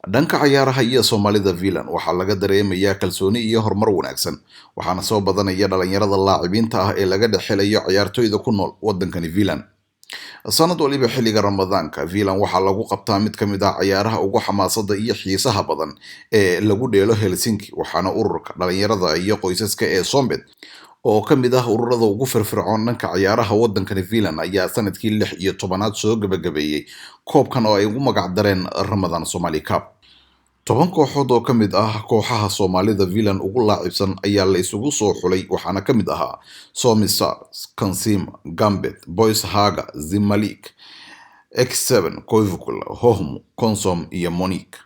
dhanka ciyaaraha iyo Soomaalida Vilan waxaa laga dareemayaa kalsooni iyo horumar wanaagsan waxaana soo badanaya dhalinyarada laacibiinta ah ee laga dhaxelayo ciyaartoyda ku nool wadankani Vilan sanad waliba xilliga Ramadaanka Vilan waxaa lagu qabtaa mid ka mid ah ciyaaraha ugu xamaasada iyo xiisaha badan ee lagu dheelo Helsinki waxaana ururka dhalinyarada iyo qoysaska ee Sombet oo ka mid ah ururada ugu firfircoon dhanka ciyaaraha wadankani Vilan ayaa sanadkii 16aad soo gabagabeeyay koobkan oo ay ugu magac dareen Ramadan Somali Cup 10 kooxood oo ka mid ah kooxaha Soomaalida Vilan ugu laacibsan ayaa la isugu soo xulay waxaana ka mid ahaa Somi Stars, Kansima, Gambit, Boys Haga, Zimalik, X7, Koivukul, Hohmu, Konsom iyo Monique.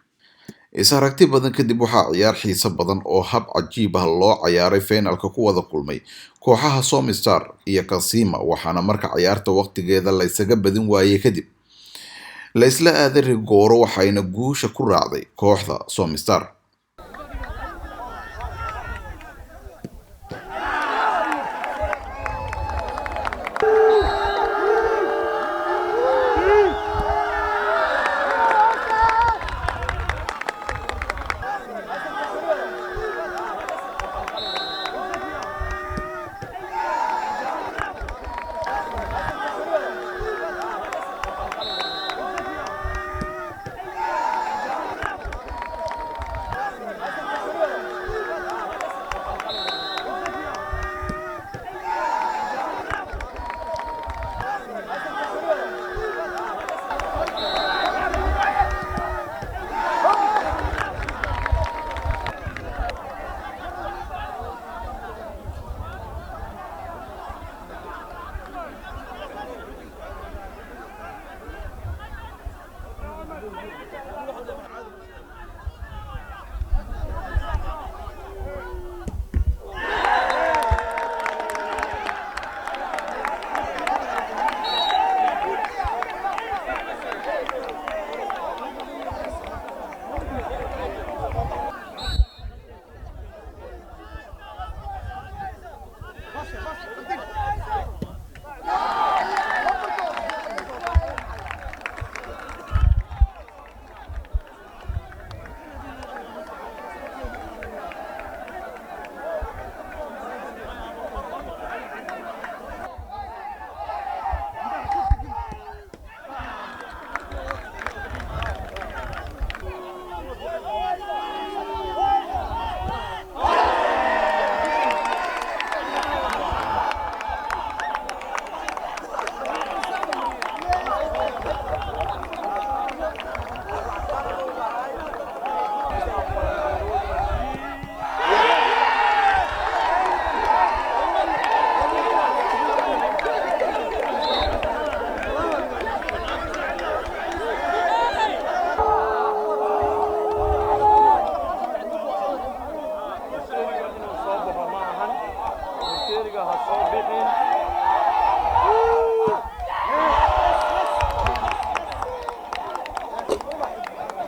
Isaragti badan kadib waxaa ciyaar xiiso badan oo hab cajiib ah loo ciyaaray finalka ku wada kulmay kooxaha Somi Star iyo Kansima waxaana marka ciyaarta waqtigeeda la isaga badin waayay kadib la isla aaday rigooro waxayna guusha ku raacday kooxda Somi Star.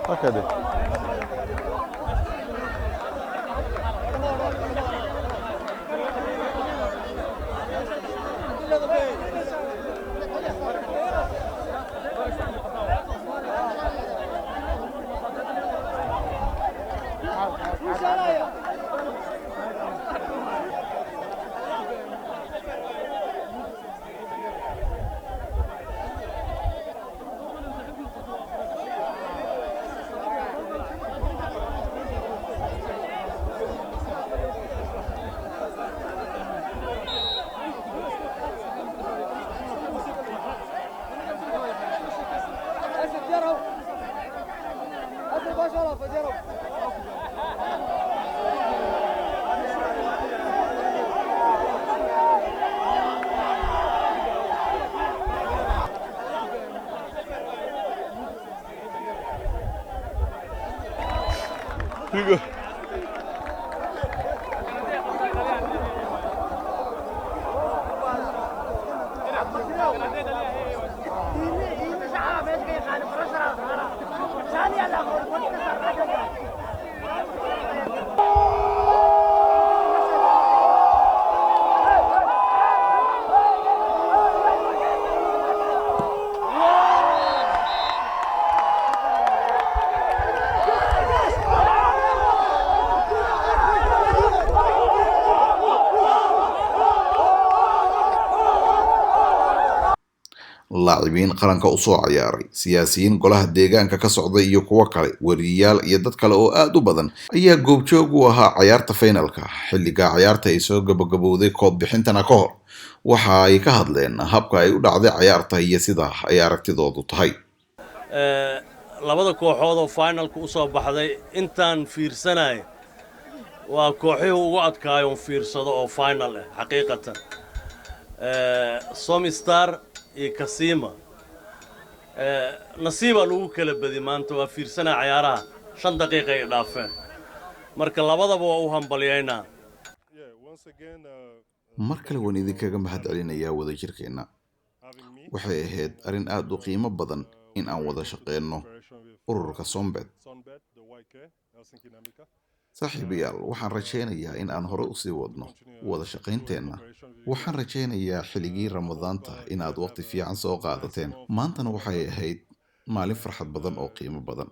هكذا Hugo. لاعبين qaranka u soo ciyaaray siyaasiyiin golaha deegaanka ka socday iyo kuwa kale wariyaal iyo dad kale oo aad u badan ayaa goobjoog u ahaa ciyaarta finalka xilliga ciyaarta ay soo gabagabowday koob bixintana ka hor waxa ay ka hadleen habka ay u dhacday ciyaarta iyo sida ay aragtidoodu tahay labada kooxood oo finalka u soo baxday intaan fiirsanay waa kooxihii ugu adkaayo fiirsado oo final ah xaqiiqatan Somistar iyo Kasima nasiiba lagu kala badi maanta waa fiirsanaa ciyaaraha 5 daqiiqo ay dhaafeen marka labadaba waa u hambalyeynaa mar kale waan idinkaga mahadcelinayaa wadajirkeena waxay ahayd arrin aad u qiimo badan in aan wada shaqeyno ururka Sonbet saaxiibayaal waxaan rajaynayaa in aan hore u sii wadno wada shaqaynteena waxaan rajaynayaa xilligii ramadaanta inaad waqti fiican soo qaadateen maantana waxay ahayd maalin farxad badan oo qiimo badan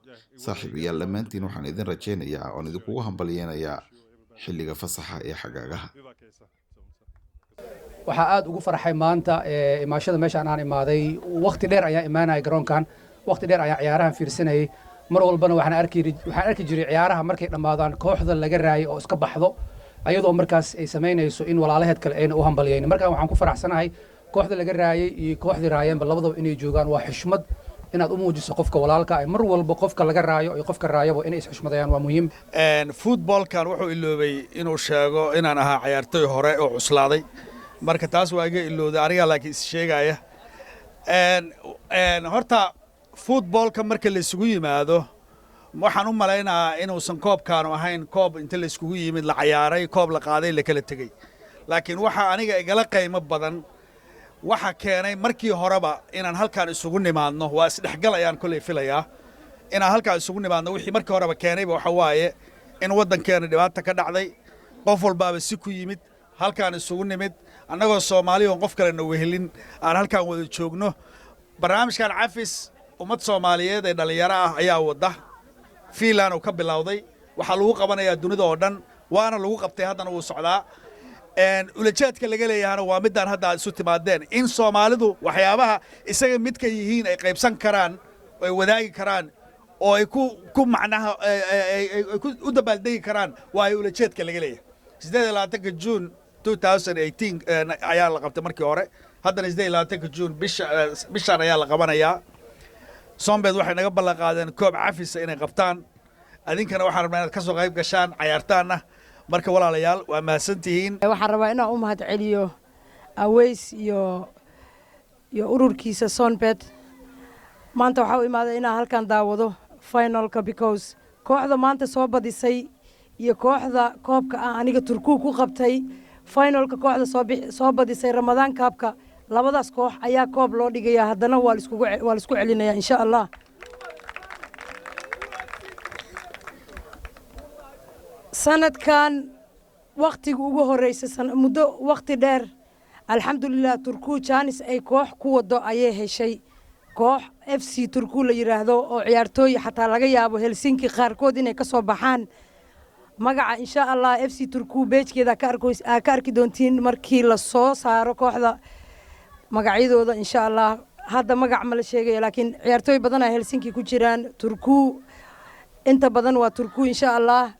saaxiibayaal dhammaantiin waxaan idin rajaynayaa oo idinkugu hambalyeynayaa xilliga fasaxa ee xagaagaha waxaa aad ugu farxay maanta imaashada meeshaan aan imaaday waqti dheer ayaa imaanaya garoonkan waqti dheer ayaa ciyaarahan fiirsanayay mar walbana waxaan arki jiray ciyaaraha markay dhammaadaan kooxda laga raayay oo iska baxdo ayadoo markaas ay samaynayso in walaalaheed kale ayna u hambalyeyn markaan waxaan ku faraxsanahay kooxda laga raayay iyo kooxdii raayeenba labadaba inay joogaan waa xushmad inaad u muujiso qofka walaalka ay mar walba qofka laga raayo iyo qofka raayaba inay isxushmadayaan waa muhiim footballkan wuxuu iloobay inuu sheego inaan ahaa ciyaartoy hore oo cuslaaday marka taas waa iga ilowday aniga laakiin is sheegaya horta footballka marka la isugu yimaado waxaan u maleynayaa inuusan koobkaanu ahayn koob inta la isugu yimid la ciyaaray koob la qaaday la kala tegey laakiin waxa aniga igala qiimo badan waxa keenay markii horeba inaan halkaan isugu nimaadno waa isdhexgal ayaan kulay filayaa inaan halkaan isugu nimaadno wixii markii horeba keenayba waxa waaye in waddankeena dhibaato ka dhacday qof walbaaba si ku yimid halkaan isugu nimid annagoo Soomaali oo qof kale na wehelin aan halkaan wada joogno barnaamijkan cafis ummad Soomaaliyeed ee dhalinyaro ah ayaa wada fiilan oo ka bilowday waxa lagu qabanayaa dunida oo dhan waana lagu qabtay haddana uu socdaa ulajeedka laga leeyahay waa midaan hadda isu timaadeen in Soomaalidu waxyaabaha isaga midka yihiin ay qaybsan karaan ay wadaagi karaan oo ay ku macnaha ay u dabaaldegi karaan waa ulajeedka laga leeyahay 28 June 2018 ayaa la qabtay markii hore haddana 28 June bishaan ayaa la qabanayaa Sonbet waxay naga ballan qaadeen koob cafis inay qabtaan adinkana waxaan rabnaa inaad ka soo qayb gashaan ciyaartaana marka walaalayaal waa mahadsantihiin waxaan rabaa inaan u mahadceliyo Aways iyo ururkiisa Sonbet maanta waxa uu imaaday inaan halkan daawado finalka because kooxda maanta soo badisay iyo kooxda koobka aniga Turku ku qabtay finalka kooxda soo badisay Ramadan Cup-ka labadaas koox ayaa koob loo dhigaya haddana waa la isku celinaya insha Allah sanadkan waqtiga ugu horeysay muddo waqti dheer alxamdulillah Turku Janis ay koox ku wado ayay heshay koox FC Turku la yiraahdo oo ciyaartooy xataa laga yaabo Helsinki qaarkood inay ka soo baxaan magaca insha Allah FC Turku beejkeeda ka arki doontiin markii la soo saaro kooxda magacyadooda insha Allah hadda magac ma la sheegay laakiin ciyaartooy badan ay Helsinki ku jiraan Turku inta badan waa Turku insha Allah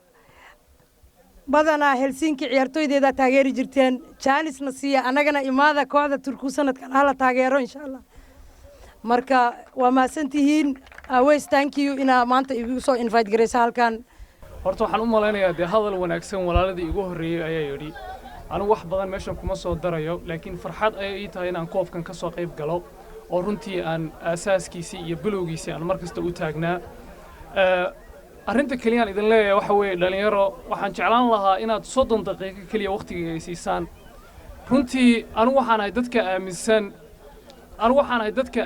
badana Helsinki ciyaartooydeeda taageeri jirteen Janisna siiya anagana imaada kooxda Turku sanadkan hala taageero insha Allah marka waa maasantihiin Aways thank you ina maanta igu soo invite gareysa halkan horta waxaan u maleynayaa de hadal wanaagsan walaaladii igu horeeyay ayaa yiri anigu wax badan meeshan kuma soo darayo laakiin farxad ay ii tahay inaan koobkan ka soo qayb galo oo runtii aan asaaskiisii iyo bilowgiisii aan markasta u taagnaa arrinta kaliya aan idin leeyahay waxa weeye dhalinyaro waxaan jeclaan lahaa inaad 30 daqiiqo kaliya waqtiga ay siisaan runtii anigu waxaan ahay dadka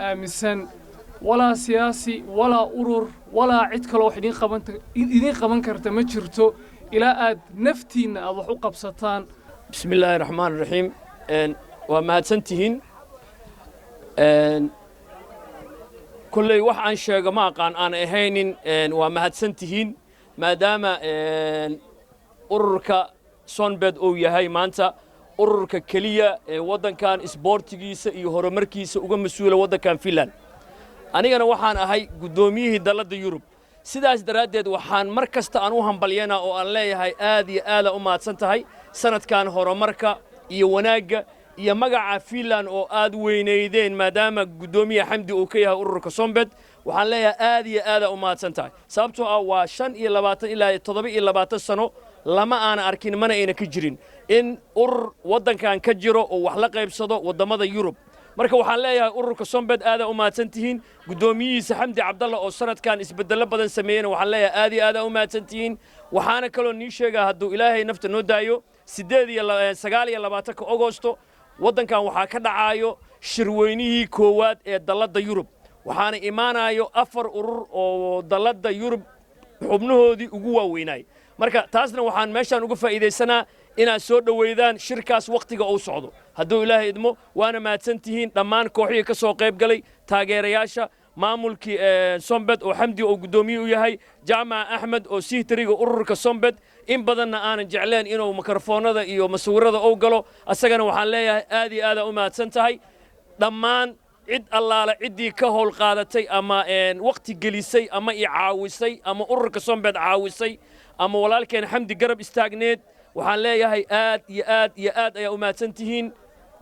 aaminsan walaa siyaasi walaa urur walaa cid kale oo idin qaban karta ma jirto ilaa aad naftiina aad wax u qabsataan bismillaahi raxmaani raxiim waa mahadsantihiin kulley wax aan sheego ma aqaan aan ahaynin waa mahadsantihiin maadaama ururka Sonbet uu yahay maanta ururka keliya ee waddankan isboortigiisa iyo horumarkiisa uga mas-uula waddankan Finland anigana waxaan ahay guddoomiyihii dalladda Yurub sidaas daraaddeed waxaan mar kasta aan u hambalyeynaa oo aan leeyahay aad iyo aad u mahadsan tahay sanadkan horumarka iyo wanaagga iyo magaca Finland oo aad weyneydeen maadaama guddoomiye Xamdi uu ka yahay ururka Sombed waxaan leeyahay aad iyo aad u mahadsan tahay sababtoo ah waa 25 ilaa 27 sano lama aan arkin mana ayna ka jirin in urur waddankan ka jiro oo wax la qaybsado wadamada Yurub marka waxaan leeyahay ururka Sombed aad u mahadsan tihiin guddoomiyihiisa Xamdi Cabdalla oo sanadkan isbedelo badan sameeyeen waxaan leeyahay aad u mahadsan tihiin waxaana kaloo nii sheegaa hadduu ilaahay nafta noo daayo 29 Agoosto waddankan waxaa ka dhacayo shirweynihii koowaad ee dalladda Yurub waxaana imaanayo 4 urur oo dalladda Yurub xubnahoodii ugu waaweynay marka taasna waxaan meeshan uga faa'iideysanaa inaad soo dhaweydaan shirkaas waqtiga uu socdo hadduu ilaahay idmo waana mahadsan tihiin dhammaan kooxihii ka soo qayb galay taageerayaasha maamulkii Sombed oo Xamdi oo guddoomiye u yahay Jaamac Axmed oo sihtiriga ururka Sombed in badanna aanan jecleen inuu mikrofoonada iyo masawirada uu galo asagana waxaan leeyahay aad iyo aad u mahadsan tahay dhammaan cid allaala ciddii ka howl qaadatay ama waqti gelisay ama i caawisay ama ururka Sombed caawisay ama walaalkeen Xamdi garab istaagneed waxaan leeyahay aad iyo aad ayaa u mahadsan tihiin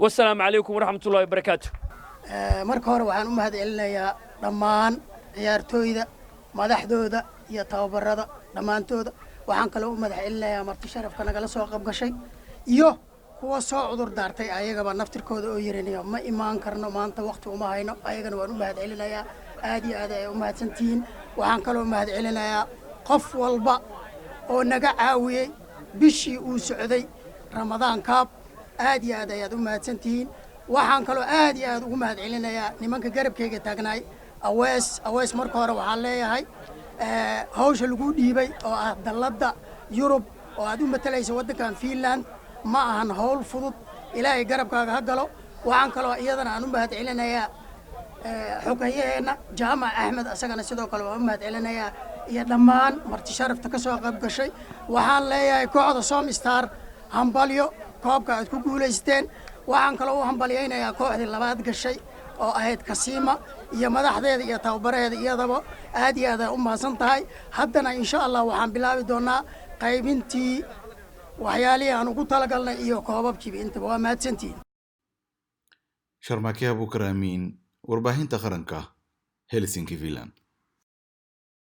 wassalaamu calaykum waraxmatullaahi wabarakaatuh marka hore waxaan u mahadcelinayaa dhammaan ciyaartooyda madaxdooda iyo tababarada dhammaantooda waxaan kaloo u mahadcelinayaa marti sharafka nagala soo qayb gashay iyo kuwa soo cudur daartay ayagaba naftirkooda oo yirinaya ma imaan karno maanta waqti uma hayno ayagana waan u mahadcelinayaa aad iyo aad ay u mahadsantihiin waxaan kaloo mahadcelinayaa qof walba oo naga caawiyey bishii uu socday Ramadaan Cup aad iyo aad ayaad u mahadsantihiin waxaan kaloo aad iyo aad ugu mahadcelinayaa nimanka garabkayga taagnaay awees marka hore waxaan leeyahay hawsha lagu dhiibay oo ah dalladda Yurub oo aad u matalaysa waddankan Finland ma ahan hawl fudud ilaahay garabkaaga ha galo waxaan kaloo iyadana aan u mahadcelinayaa xogayaheena Jaamac Axmed asagana sidoo kale waan u mahadcelinayaa iyo dhammaan marti sharafta ka soo qayb gashay waxaan leeyahay kooxda Somstar hambalyo koobka aad ku guuleysteen waxaan kaloo u hambalyeynayaa kooxdii labaad gashay oo ahayd Kasiima iyo madaxdeeda iyo tababareeda iyadaba aad iyo aad u mahadsan tahay haddana insha Allah waxaan bilaabi doonaa qaybintii waxyaalihii aan ugu talagalnay iyo koobabkiiba intaba waa mahadsantihiin Sharmaake Abuukar Amiin warbaahinta qaranka Helsinki Finland